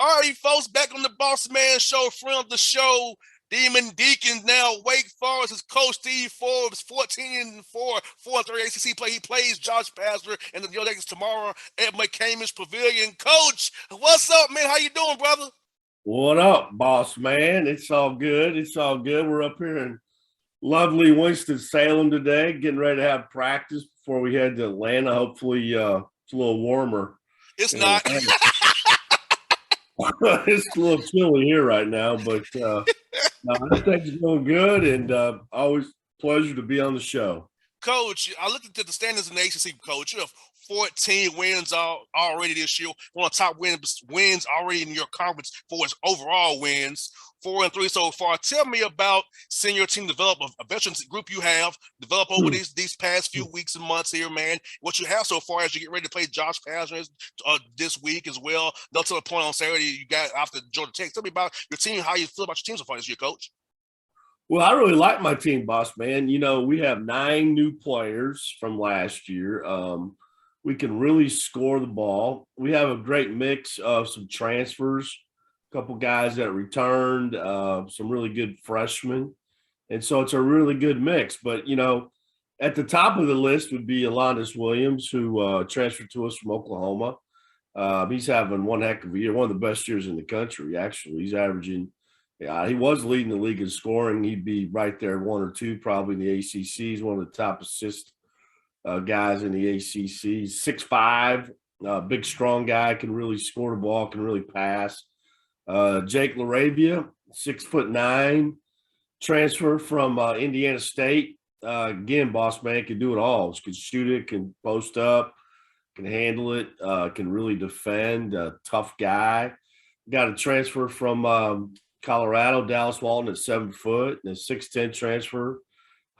All right, folks, back on the Bossman show, friend of the show, Deacons now. Wake Forest is Coach Steve Forbes, 14-4, 4-3 ACC play. He plays Josh Pastner and the Deacons tomorrow at McCamish Pavilion. Coach, what's up, man? How you doing, brother? What up, boss man? It's all good. It's all good. We're up here in lovely Winston-Salem today, getting ready to have practice before we head to Atlanta. Hopefully, it's a little warmer. It's in not. Atlanta. It's a little chilly here right now, but no, things going good, and always pleasure to be on the show. Coach, I looked at the standings in the ACC, Coach. You have 14 wins already this year. One of the top wins already in your conference for its overall wins. 4-3 so far. Tell me about seeing your team develop, a veteran group you have develop over these past few weeks and months here, man. What you have so far as you get ready to play Josh Pastner this week as well. Up to the point on Saturday you got after Georgia Tech. Tell me about your team, how you feel about your team so far this year, Coach. Well, I really like my team, boss man. You know, we have 9 new players from last year. We can really score the ball. We have a great mix of some transfers, a couple guys that returned, some really good freshmen. And so it's a really good mix. But, you know, at the top of the list would be Alondas Williams, who transferred to us from Oklahoma. He's having one heck of a year, one of the best years in the country, actually. He's averaging – he was leading the league in scoring. He'd be right there, 1 or 2 probably in the ACC. He's one of the top assist guys in the ACC. 6'5", big, strong guy, can really score the ball, can really pass. Jake LaRavia, 6'9", transfer from Indiana State. Again, boss man, can do it all. Can shoot it, can post up, can handle it, can really defend. Tough guy. Got a transfer from Colorado, Dallas Walton at 7 foot, and a 6'10" transfer,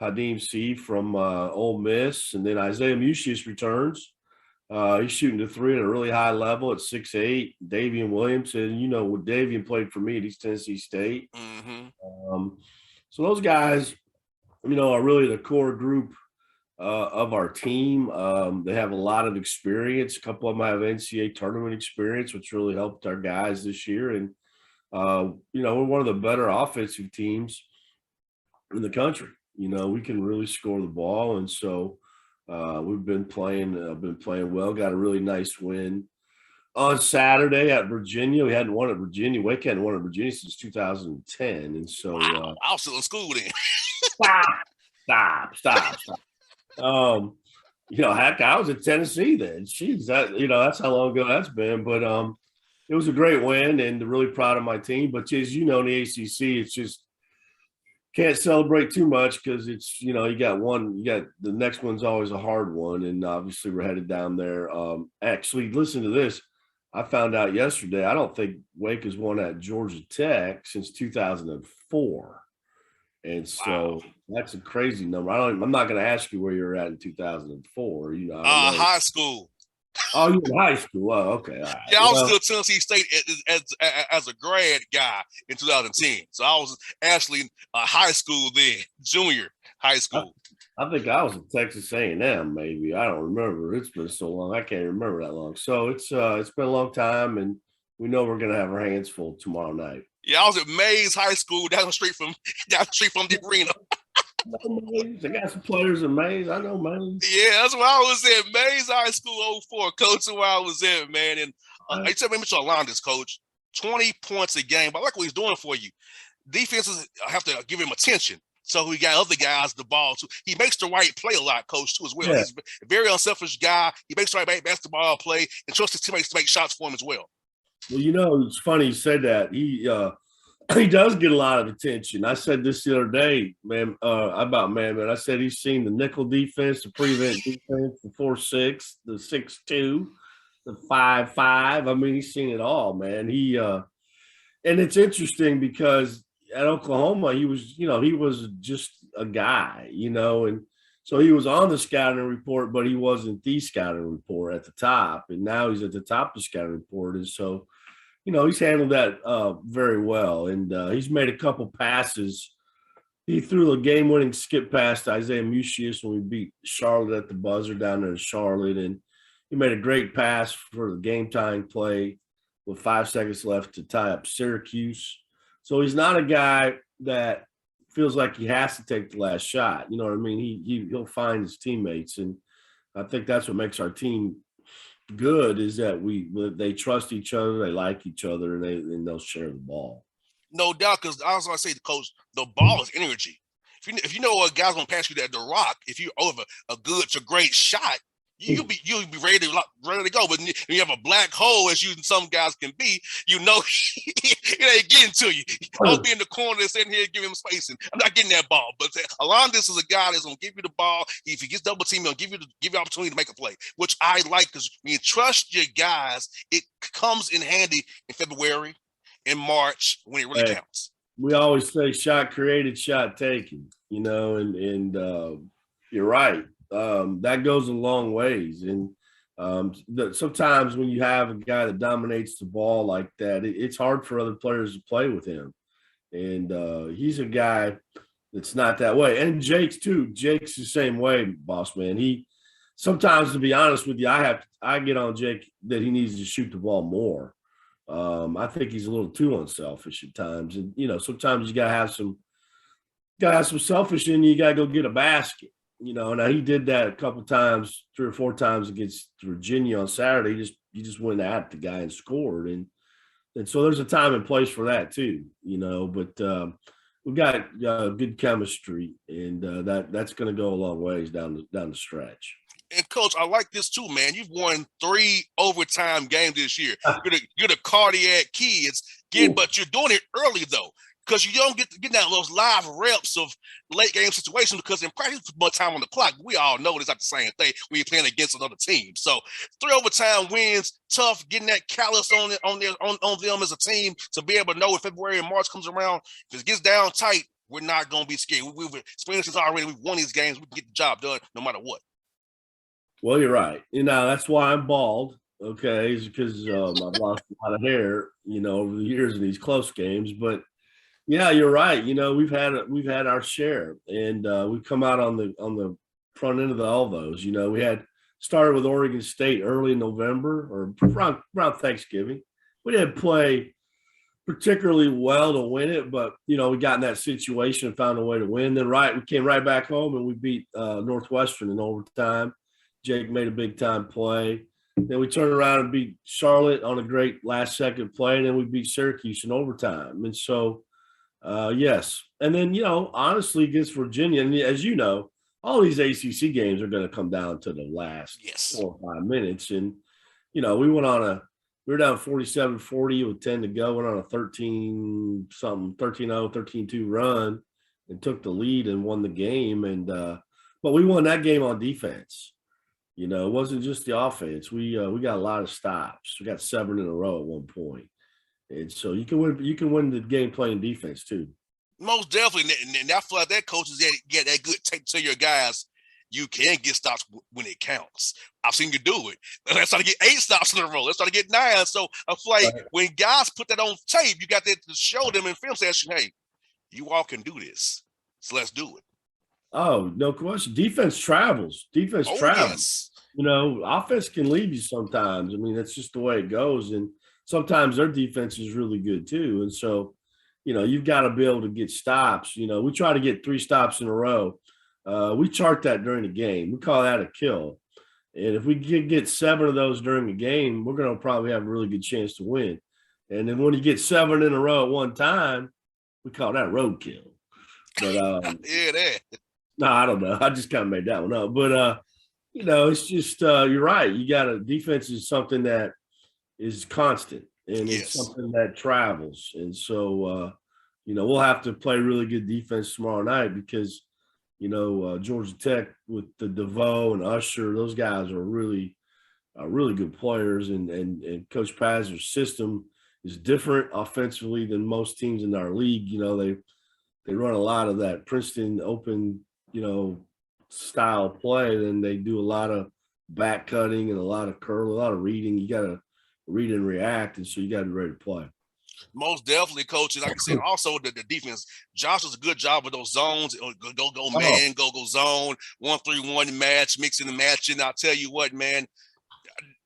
Hadim C from Ole Miss, and then Isaiah Musius returns. He's shooting the 3 at a really high level at 6'8". Davian Williamson, you know, what Davian played for me at East Tennessee State. So those guys, you know, are really the core group of our team. They have a lot of experience. A couple of them have NCAA tournament experience, which really helped our guys this year. And you know, we're one of the better offensive teams in the country. You know, we can really score the ball, and so we've been playing well. Got a really nice win on Saturday at Virginia. We hadn't won at Virginia. Wake hadn't won at Virginia since 2010, and so wow, I was still in school then. Stop. You know, heck, I was at Tennessee then. Jeez, that's how long ago that's been. But it was a great win, and really proud of my team. But as you know, in the ACC, it's just can't celebrate too much because it's, you know, you got the next one's always a hard one, and obviously we're headed down there. Actually, listen to this. I found out yesterday, I don't think Wake has won at Georgia Tech since 2004. And so that's a crazy number. I'm not going to ask you where you were at in 2004. You know, high school. Oh, you were in high school. Oh, okay. All right. Yeah, I was still Tennessee State as a grad guy in 2010. So I was actually high school then, junior high school. I think I was at Texas A&M, maybe. I don't remember. It's been so long. I can't remember that long. So it's been a long time, and we know we're going to have our hands full tomorrow night. Yeah, I was at Mays High School down the street from the arena. They got some players in Mays. I know Mays. Yeah, that's where I was at. Mays High School 04, coach, where I was at, man. And I tell me, Mitchell Alondas, coach, 20 points a game. But I like what he's doing for you. Defenses have to give him attention. So we got other guys the ball too. He makes the right play a lot, coach, too, as well. Yeah. He's a very unselfish guy. He makes the right basketball play and trusts his teammates to make shots for him as well. Well, you know, it's funny you said that. He does get a lot of attention. I said this the other day, man, about man. I said he's seen the nickel defense, the prevent defense, the 4-6, the 6-2, the 5-5. I mean, he's seen it all, man. And it's interesting because at Oklahoma, he was just a guy, you know, and so he was on the scouting report, but he wasn't the scouting report at the top. And now he's at the top of the scouting report. And so, you know, he's handled that very well. And he's made a couple passes. He threw a game-winning skip pass to Isaiah Musius when we beat Charlotte at the buzzer down there in Charlotte. And he made a great pass for the game-tying play with 5 seconds left to tie up Syracuse. So he's not a guy that feels like he has to take the last shot. You know what I mean? He'll find his teammates, and I think that's what makes our team good is that they trust each other, they like each other, and they'll share the ball. No doubt, because I was going to say, Coach, the ball is energy. If you know a guy's going to pass you the rock, if you're over a good to great shot, you'll be ready to go. But when you have a black hole, as some guys can be, it ain't getting to you. I'll be in the corner sitting here giving him spacing. I'm not getting that ball. But Alondas is a guy that's going to give you the ball. If he gets double teamed, he'll give you opportunity to make a play, which I like because when you trust your guys, it comes in handy in February, in March when it really counts. We always say shot created, shot taken, and you're right. That goes a long ways. And sometimes when you have a guy that dominates the ball like that, it's hard for other players to play with him. And he's a guy that's not that way. And Jake's too. Jake's the same way, boss man. He sometimes, to be honest with you, I get on Jake that he needs to shoot the ball more. I think he's a little too unselfish at times. And, sometimes you got to have some selfish in you. You got to go get a basket. Now he did that a couple times, 3 or 4 times against Virginia on Saturday. He just went at the guy and scored. And so there's a time and place for that too, but we've got good chemistry, and that's going to go a long ways down the stretch. And Coach, I like this too, man. You've won 3 overtime games this year. You're the cardiac kids, but you're doing it early though, because you don't get down those live reps of late game situations. Because in practice, more time on the clock. We all know it's not the same thing when you're playing against another team. So 3 overtime wins, tough. Getting that callus on them as a team to be able to know if February and March comes around, if it gets down tight, we're not going to be scared. We've experienced this already. We've won these games. We can get the job done no matter what. Well, you're right. That's why I'm bald. Okay, is because I've lost a lot of hair, over the years in these close games. But yeah, you're right. We've had our share, and we've come out on the front end of all those. We had started with Oregon State early in November or around Thanksgiving. We didn't play particularly well to win it, but we got in that situation and found a way to win. Then we came right back home and we beat Northwestern in overtime. Jake made a big time play. Then we turned around and beat Charlotte on a great last second play. And then we beat Syracuse in overtime. And so, yes. And then, honestly, against Virginia, and as you know, all these ACC games are going to come down to the last 4 or 5 minutes. And, we were down 47-40 with 10 to go. Went on a 13-0, 13-2 run and took the lead and won the game. And, but we won that game on defense. It wasn't just the offense. We got a lot of stops. We got 7 in a row at one point, and so you can win the game playing defense too. Most definitely, and I feel like that coach is get that good tape to your guys. You can get stops when it counts. I've seen you do it. Let's try to get 8 stops in a row. Let's try to get 9. So I feel like when guys put that on tape, you got that to show them in film session. Hey, you all can do this. So let's do it. Oh, no question. Defense travels. Yes. Offense can leave you sometimes. I mean, that's just the way it goes. And sometimes their defense is really good too. And so, you've got to be able to get stops. We try to get 3 stops in a row. We chart that during the game. We call that a kill. And if we get 7 of those during the game, we're going to probably have a really good chance to win. And then when you get 7 in a row at one time, we call that roadkill. But that. No, I don't know. I just kind of made that one up. But it's just you're right. You got a defense is something that is constant and it's something that travels. And so we'll have to play really good defense tomorrow night because Georgia Tech with the DeVoe and Usher, those guys are really good players, and Coach Pazer's system is different offensively than most teams in our league. They run a lot of that Princeton open style play, then they do a lot of back cutting and a lot of curl, a lot of reading. You got to read and react, and so you got to be ready to play. Most definitely, coaches. Like I said, also the defense. Josh does a good job with those zones. Go man, go zone, 1-3-1 match, mixing and matching. I'll tell you what, man.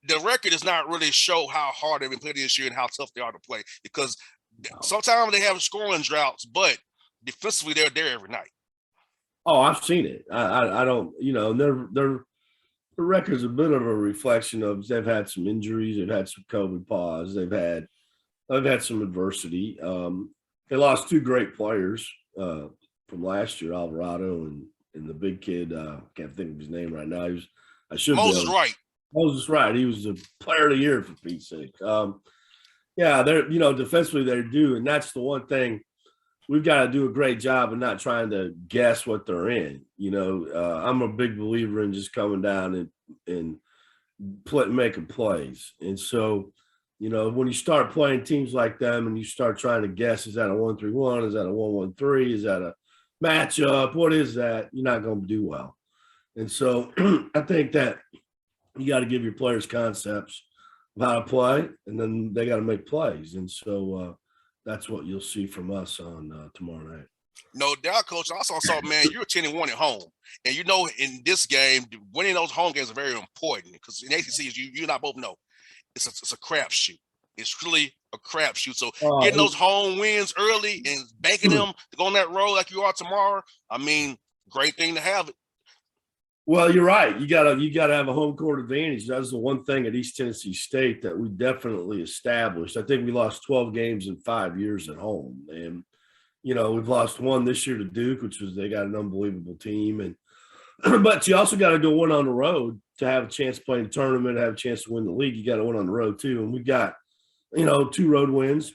the record does not really show how hard they've been playing this year and how tough they are to play, because sometimes they have scoring droughts, but defensively they're there every night. Oh, I've seen it. I don't, their record's a bit of a reflection of they've had some injuries, they've had some COVID pause, they've had some adversity. They lost two great players from last year, Alvarado and the big kid. Can't think of his name right now. I should Moses be Wright. Moses Wright. He was the player of the year for Pete's sake. Yeah, they're defensively they're due, and that's the one thing we've got to do a great job of not trying to guess what they're in. I'm a big believer in just coming down and making plays, and so. When you start playing teams like them and you start trying to guess, is that a 1-3-1? Is that a 1-1-3? Is that a matchup? What is that? You're not going to do well. And so I think that you got to give your players concepts of how to play, and then they got to make plays. And so that's what you'll see from us on tomorrow night. No doubt, Coach. I also saw, man, you're 10-1 at home. And in this game, winning those home games are very important, because in ACC, you and I both know, it's a crapshoot. It's really a crapshoot. So getting those home wins early and banking them to go on that road like you are tomorrow, great thing to have it. Well, you're right. You gotta have a home court advantage. That's the one thing at East Tennessee State that we definitely established. I think we lost 12 games in 5 years at home, and we've lost one this year to Duke, which was they got an unbelievable team, and but you also got to do one on the road to have a chance to play in the tournament, have a chance to win the league. You got to win on the road too. And we got, 2 road wins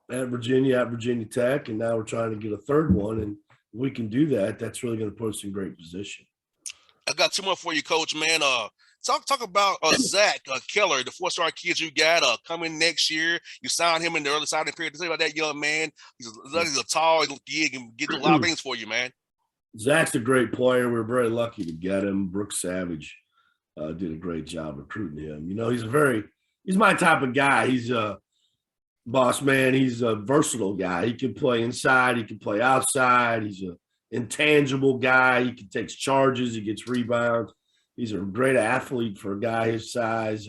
at Virginia Tech, and now we're trying to get a third one. And if we can do that, that's really going to put us in great position. I got 2 more for you, Coach, man. Talk about Zach Keller, the 4-star kid you got coming next year. You signed him in the early signing period. Tell me about that young man. He's a tall gig and get a lot of things for you, man. Zach's a great player. We're very lucky to get him. Brooks Savage did a great job recruiting him. He's my type of guy. He's a boss man. He's a versatile guy. He can play inside. He can play outside. He's an intangible guy. He can take charges. He gets rebounds. He's a great athlete for a guy his size.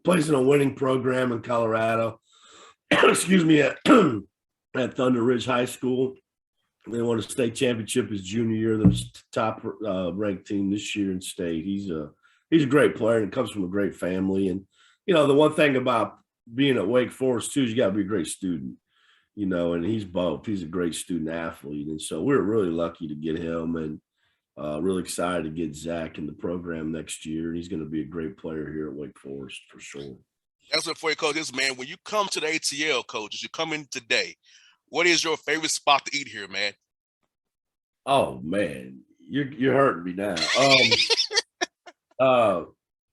Plays in a winning program in Colorado. Excuse me, at Thunder Ridge High School. They won a state championship his junior year. They're the top ranked team this year in state. He's a great player and comes from a great family. And the one thing about being at Wake Forest too is you got to be a great student. And he's both. He's a great student athlete, and so we're really lucky to get him, and really excited to get Zach in the program next year. He's going to be a great player here at Wake Forest for sure. That's what for you, Coach. Man, when you come to the ATL, Coach, as you come in today, what is your favorite spot to eat here, man? Oh man, you're hurting me now.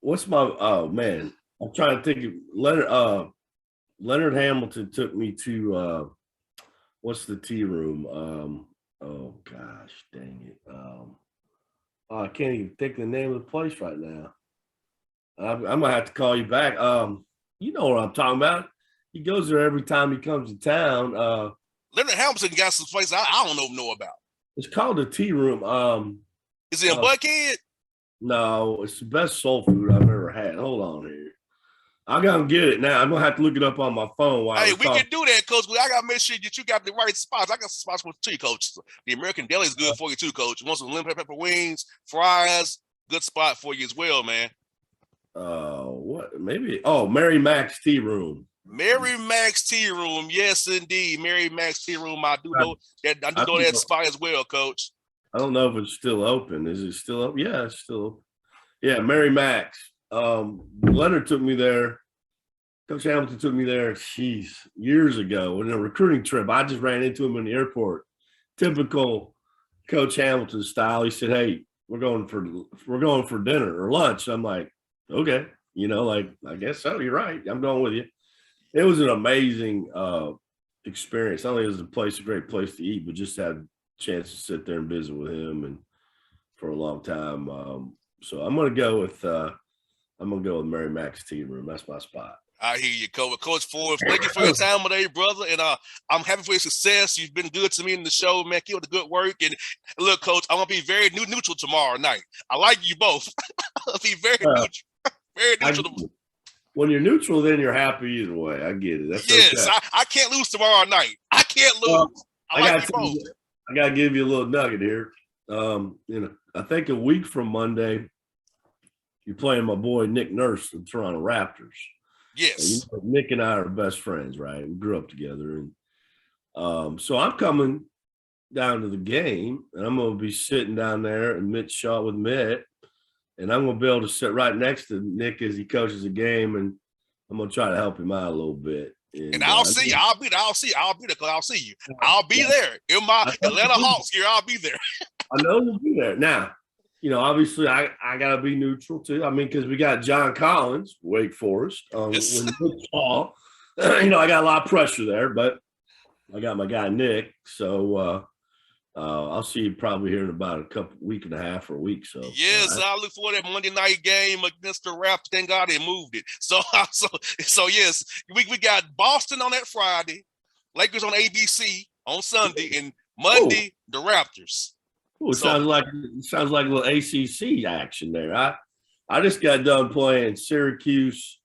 What's my? Oh man, I'm trying to think of Leonard Hamilton took me to what's the tea room? Oh gosh, dang it. I can't even think of the name of the place right now. I'm gonna have to call you back. You know what I'm talking about. He goes there every time he comes to town. Leonard Hamilton got some place I don't know about. It's called the Tea Room. Is it in Buckhead? No, it's the best soul food I've ever had. Hold on here. I gotta get it now. I'm gonna have to look it up on my phone. Hey, we can do that, Coach. I gotta make sure that you got the right spots. I got spots for you, Coach. The American Deli is good for you too, Coach. You want some lemon pepper wings, fries? Good spot for you as well, man. What? Maybe. Oh, Mary Mac's Tea Room. Mary Mac's Tea Room, yes, indeed. Mary Mac's Tea Room. I do know that spot as well, Coach. I don't know if it's still open. Is it still open? Yeah, it's still open. Yeah, Mary Mac's. Leonard took me there. Coach Hamilton took me there, years ago in a recruiting trip. I just ran into him in the airport. Typical Coach Hamilton style. He said, "Hey, we're going for dinner or lunch." I'm like, "Okay, I guess so. You're right. I'm going with you." It was an amazing experience. Not only was a great place to eat, but just had a chance to sit there and visit with him and for a long time. So I'm gonna go with Mary Mac's Tea Room. That's my spot. I hear you, Coach. Coach Forbes, thank you for your time today, brother. And I'm happy for your success. You've been good to me in the show, man. Keep up the good work. And look, Coach, I'm gonna be very neutral tomorrow night. I like you both. I'll be very neutral. Very neutral. when you're neutral, then you're happy either way. I get it. That's Yes, okay. I can't lose tomorrow night. I can't lose. Well, I like you both. I gotta give you a little nugget here. I think a week from Monday, you're playing my boy Nick Nurse, the Toronto Raptors. Yes. Nick and I are best friends, right? We grew up together, and so I'm coming down to the game, and I'm going to be sitting down there in Mitch Shaw with Mitt, and I'm going to be able to sit right next to Nick as he coaches the game, and I'm going to try to help him out a little bit. And I'll see you. I'll be there. I'll see you. I'll be there in my Atlanta Hawks gear. I'll be there. I know you'll be there. Now, obviously I got to be neutral too. I mean, because we got John Collins, Wake Forest. Yes. When Mitch Shaw, I got a lot of pressure there, but I got my guy Nick. So I'll see you probably here in about week and a half or a week. So yes, I look forward to that Monday night game against the Raptors. Thank God they moved it. So yes, we got Boston on that Friday, Lakers on ABC on Sunday, and Monday the Raptors. Ooh, sounds like a little ACC action there. I just got done playing Syracuse.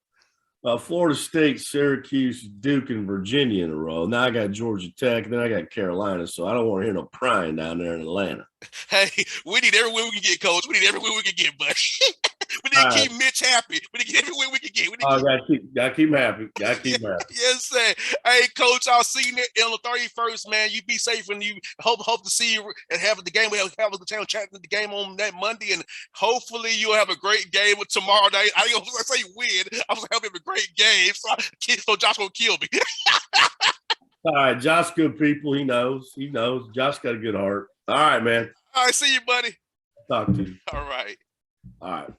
Florida State, Syracuse, Duke, and Virginia in a row. Now I got Georgia Tech, then I got Carolina, so I don't want to hear no crying down there in Atlanta. Hey, we need every win we can get, Coach. We need every win we can get, buddy. We need to keep Mitch happy. We need to get every win we can get. Gotta keep him happy. Gotta keep him happy. Yes, sir. Hey, Coach, I'll see you on the 31st, man. You be safe, and you hope to see you and have the game. We'll have the channel chatting the game on that Monday, and hopefully you'll have a great game tomorrow night. I ain't gonna say win. I'm gonna have a great game, so Josh won't kill me. All right, Josh, good people. He knows. Josh got a good heart. All right, man. All right, see you, buddy. Talk to you. All right. All right.